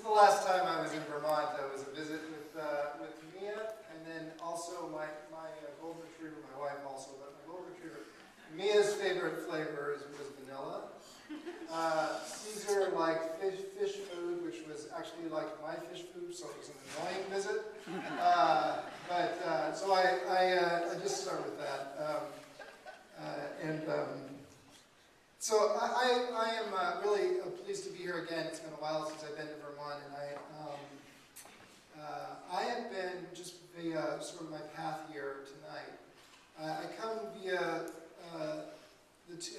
Last time I was in Vermont, I was a visit with Mia, and then also my golden retriever, my wife also, but my golden retriever. Mia's favorite flavor was vanilla. Caesar liked fish food, which was actually like my fish food, so it was an annoying visit. So I just start with that. So I am really pleased to be here again. It's been a while since I've been to Vermont, and I have been just via sort of my path here tonight. I come via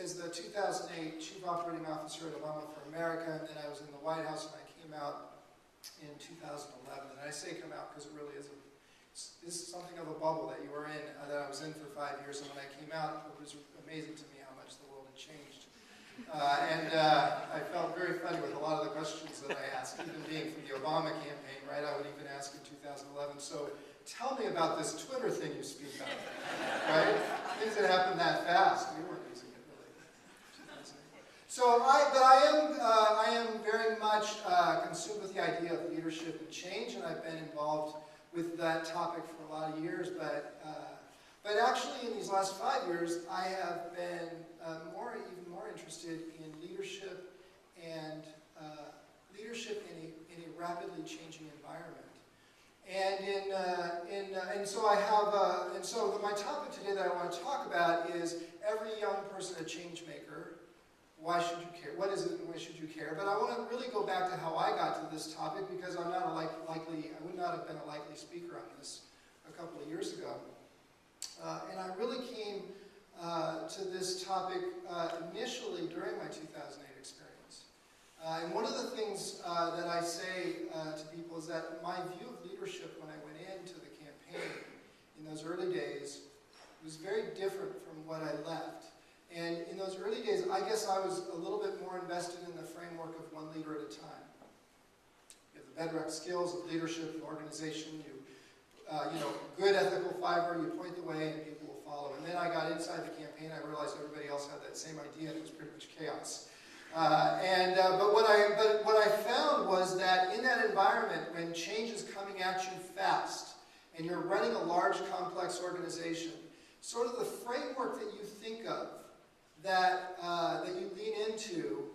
as the 2008 Chief Operating Officer at Obama for America, and then I was in the White House, and I came out in 2011. And I say come out because it really is something of a bubble that you were in, that I was in for 5 years, and when I came out, it was amazing to me how much the world had changed. I felt very funny with a lot of the questions that I asked, even being from the Obama campaign, right? I would even ask in 2011, so tell me about this Twitter thing you speak of, right? Things that happened that fast. We weren't using it really. So I am very much consumed with the idea of leadership and change, and I've been involved with that topic for a lot of years, but actually in these last 5 years, I have been even more interested in leadership and leadership in a rapidly changing environment. And so my topic today that I want to talk about is every young person a Changemaker. Why should you care? What is it and why should you care? But I want to really go back to how I got to this topic, because I'm not I would not have been a likely speaker on this a couple of years ago. And I really came to this topic initially during my 2008 experience. And one of the things that I say to people is that my view of leadership when I went into the campaign in those early days was very different from what I left. And in those early days, I guess I was a little bit more invested in the framework of one leader at a time. You have the bedrock skills of leadership and organization. Good ethical fiber, you point the way and people will follow. And then I got inside the campaign, I realized everybody else had that same idea, and it was pretty much chaos. But what I found was that in that environment, when change is coming at you fast, and you're running a large, complex organization, sort of the framework that you think of, that you lean into,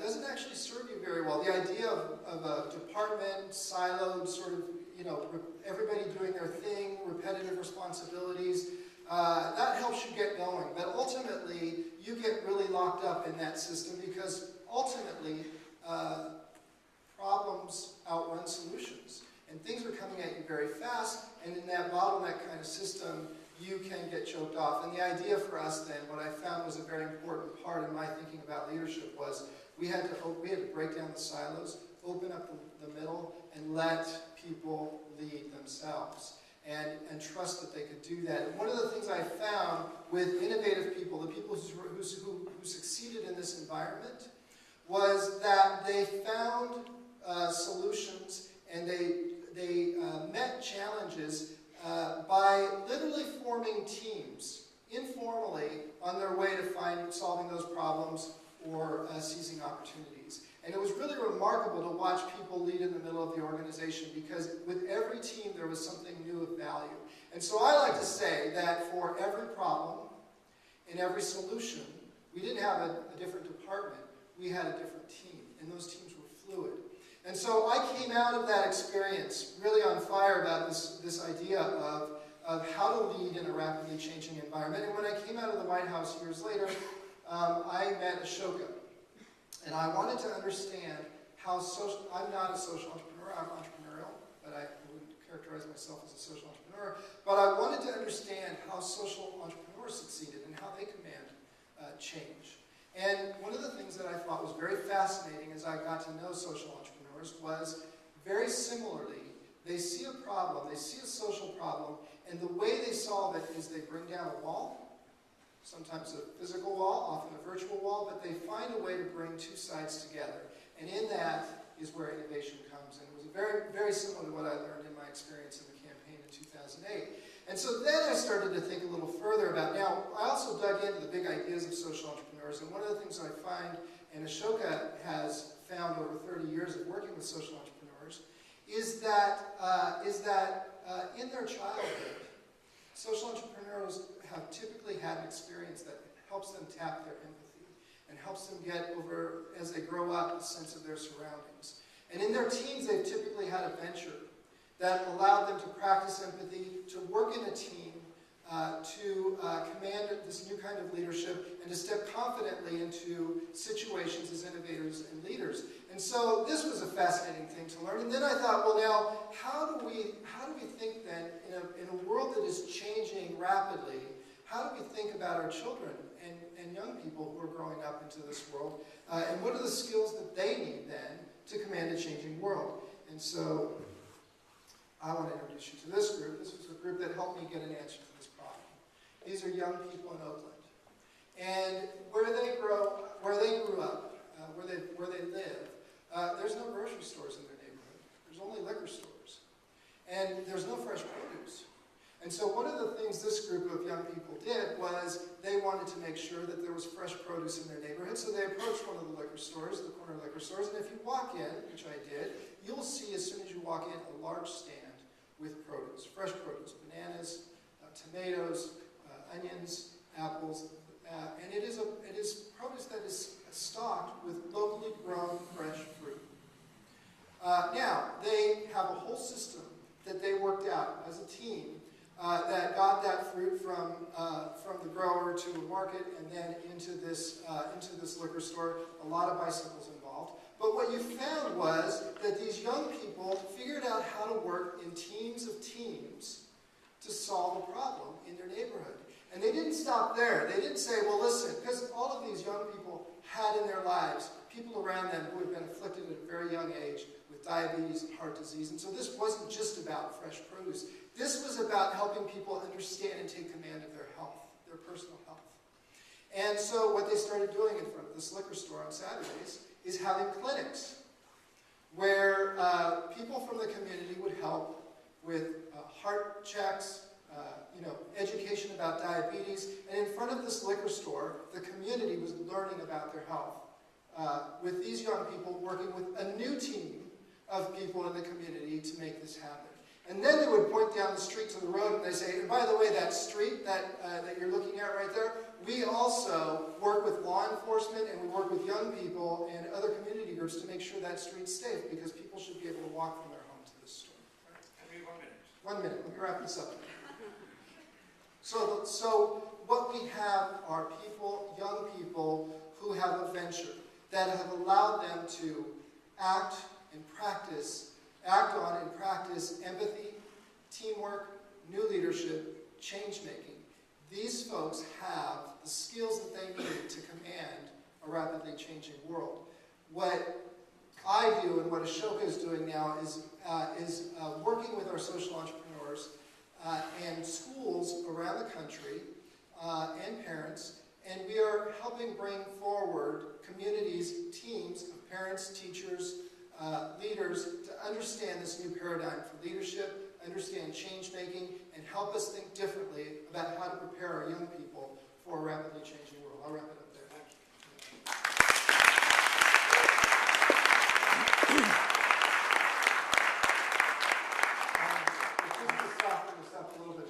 doesn't actually serve you very well. The idea of a department, siloed, sort of, everybody doing their thing, repetitive responsibilities, that helps you get going. But ultimately, you get really locked up in that system, because ultimately, problems outrun solutions. And things are coming at you very fast, and in that bottleneck kind of system, you can get choked off. And the idea for us then, what I found was a very important part in my thinking about leadership, was we had to break down the silos, open up the middle, and let people lead themselves, and trust that they could do that. And one of the things I found with innovative people, the people who succeeded in this environment, was that they found solutions, and they met challenges by literally forming teams informally on their way to solving those problems or seizing opportunities. And it was really remarkable to watch people lead in the middle of the organization, because with every team there was something new of value. And so I like to say that for every problem and every solution, we didn't have a different department, we had a different team, and those teams were fluid. And so I came out of that experience really on fire about this idea of how to lead in a rapidly changing environment. And when I came out of the White House years later, I met Ashoka. And I wanted to understand how I'm not a social entrepreneur, I'm entrepreneurial, but I wouldn't characterize myself as a social entrepreneur. But I wanted to understand how social entrepreneurs succeeded and how they command change. And one of the things that I thought was very fascinating as I got to know social entrepreneurs was, very similarly, they see a problem, they see a social problem, and the way they solve it is they bring down a wall, sometimes a physical wall, often a virtual wall, but they find a way to bring two sides together. And in that is where innovation comes. And it was very, very similar to what I learned in my experience in the campaign in 2008. And so then I started to think a little further about, now, I also dug into the big ideas of social entrepreneurs, and one of the things I find, and Ashoka has found over 30 years of working with social entrepreneurs, is that in their childhood, social entrepreneurs have typically had an experience that helps them tap their empathy and helps them get over, as they grow up, a sense of their surroundings. And in their teens, they've typically had a venture that allowed them to practice empathy, to work in a team, to command this new kind of leadership, and to step confidently into situations as innovators and leaders. And so this was a fascinating thing to learn. And then I thought, well, now, how do we think then, in a world that is changing rapidly, how do we think about our children and young people who are growing up into this world, and what are the skills that they need then to command a changing world? And so I want to introduce you to this group. This was a group that helped me get an answer to this problem. These are young people in Oakland. And where they grew up, where they live, there's no grocery stores in their neighborhood. There's only liquor stores. And there's no fresh produce. And so one of the things this group of young people did was they wanted to make sure that there was fresh produce in their neighborhood. So they approached one of the liquor stores, the corner liquor stores, and if you walk in, which I did, you'll see as soon as you walk in a large stand with produce, fresh produce, bananas, tomatoes, onions, apples, and it is produce that is stocked with locally grown fresh fruit. Now, they have a whole system that they worked out as a team that got that fruit from the grower to a market and then into this liquor store. A lot of bicycles involved. But what you found was that these young people figured out how to work in teams of teams to solve a problem in their neighborhood. And they didn't stop there. They didn't say, well, listen, because all of these young people had in their lives people around them who had been afflicted at a very young age with diabetes and heart disease. And so this wasn't just about fresh produce. This was about helping people understand and take command of their health, their personal health. And so what they started doing in front of this liquor store on Saturdays is having clinics where people from the community would help with heart checks, education about diabetes. And in front of this liquor store, the community was learning about their health. With these young people working with a new team of people in the community to make this happen. And then they would point down the street to the road and they say, and by the way, that street that you're looking at right there, we also work with law enforcement and we work with young people and other community groups to make sure that street's safe because people should be able to walk from their home to this store. Right? Have you 1 minute? 1 minute. Let me wrap this up. So what we have are people, young people, who have a venture that have allowed them to act on and practice empathy, teamwork, new leadership, change making. These folks have the skills that they need to command a rapidly changing world. What I do and what Ashoka is doing now is working with our social entrepreneurs and schools around the country and parents, and we are helping bring forward communities, teams of parents, teachers, leaders to understand this new paradigm for leadership, understand change making, and help us think differently about how to prepare our young people for a rapidly changing world. I'll wrap it up there. A little bit.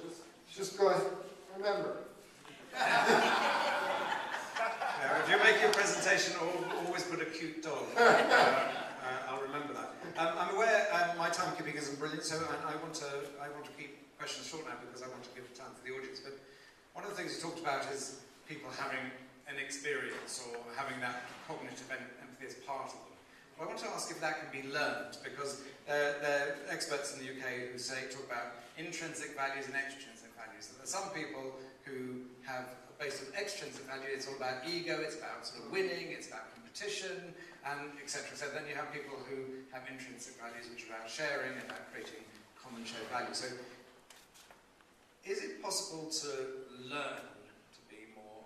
Just go ahead. Remember. If you make your presentation, always put a cute dog. I'll remember that. I'm aware my timekeeping isn't brilliant, so I want to keep questions short now because I want to give time for the audience. But one of the things you talked about is people having an experience or having that cognitive empathy as part of them. Well, I want to ask if that can be learned, because there are experts in the UK who talk about intrinsic values and extrinsic values. And there are some people who have, based on extrinsic value, it's all about ego, it's about sort of winning, it's about competition, and etc. So then you have people who have intrinsic values, which are about sharing, about creating common shared value. So is it possible to learn to be more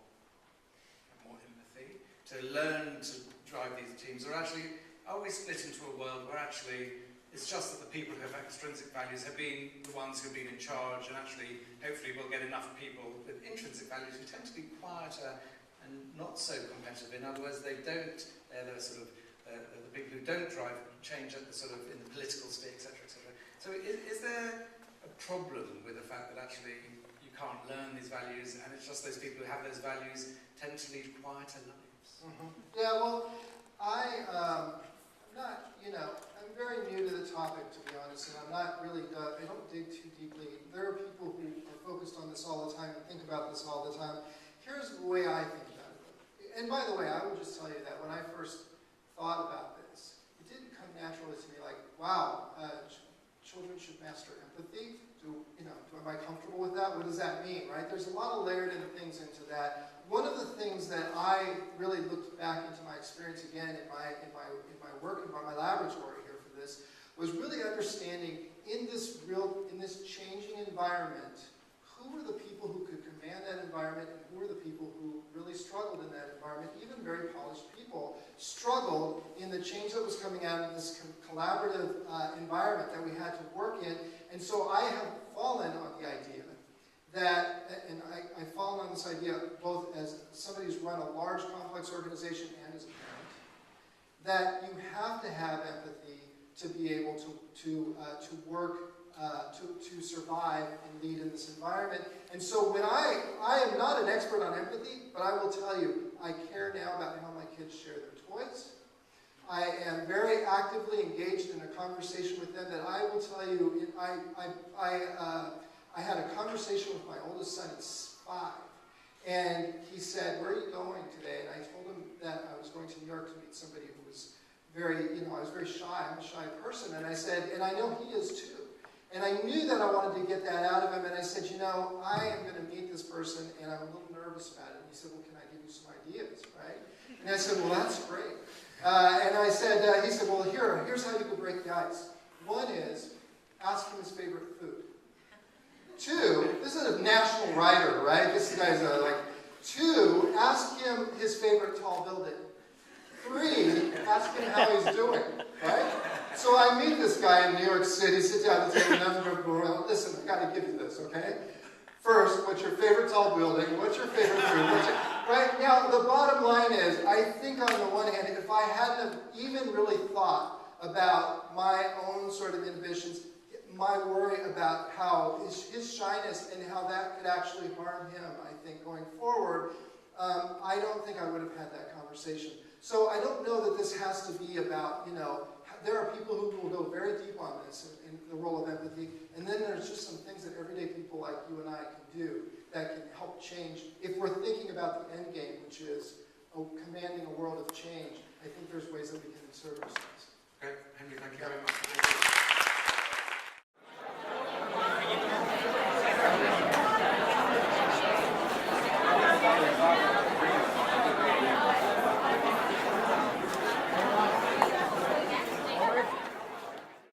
to learn to drive these teams, or actually are we split into a world where actually it's just that the people who have extrinsic values have been the ones who've been in charge, and actually hopefully we'll get enough people with intrinsic values who tend to be quieter and not so competitive. In other words, they're the sort of the people who don't drive change at the sort of in the political sphere, etc., etc. So is there a problem with the fact that actually you can't learn these values, and it's just those people who have those values tend to lead quieter lives? Mm-hmm. Yeah, well, I'm not, I'm very new to the topic, to be honest, and I'm not really, I don't dig too deeply. There are people who are focused on this all the time and think about this all the time. Here's the way I think about it. And by the way, I will just tell you that when I first thought about this, it didn't come naturally to me like, wow, children should master empathy. Am I comfortable with that? What does that mean, right? There's a lot of layered in things into that. One of the things that I really looked back into my experience again in my work and my laboratory here for this was really understanding in this changing environment, who were the people who could command that environment, and who were the people who really struggled in that environment. Even very polished people struggled in the change that was coming out of this collaborative environment that we had to work in. And so I have fallen on the idea that, and I've fallen on this idea both as somebody who's run a large, complex organization and as a parent, that you have to have empathy to be able to work, to survive and lead in this environment. And so when I am not an expert on empathy, but I will tell you, I care now about how my kids share their toys. I am very actively engaged in a conversation with them that I will tell you, I had a conversation with my oldest son at 5, and he said, "Where are you going today?" And I told him that I was going to New York to meet somebody who was very, I was very shy. I'm a shy person. And I said, and I know he is too. And I knew that I wanted to get that out of him. And I said, I am going to meet this person, and I'm a little nervous about it. And he said, well, can I give you some ideas, right? And I said, well, that's great. And I said, he said, well, here's how you could break the ice. One is, ask him his favorite food. 2, this is a national writer, right? This guy's like, 2, ask him his favorite tall building. 3, ask him how he's doing, right? So I meet this guy in New York City, sit down at the table, and listen, I got to give you this, okay? First, what's your favorite tall building? What's your favorite food? Right? Now, the bottom line is, I think on the one hand, if I hadn't even really thought about my own sort of inhibitions, my worry about how his shyness and how that could actually harm him, I think, going forward, I don't think I would have had that conversation. So I don't know that this has to be about, there are people who will go very deep on this in the role of empathy, and then there's just some things that everyday people like you and I can do that can help change. If we're thinking about the end game, which is commanding a world of change, I think there's ways that we can serve ourselves. Okay, Henry, thank you very much.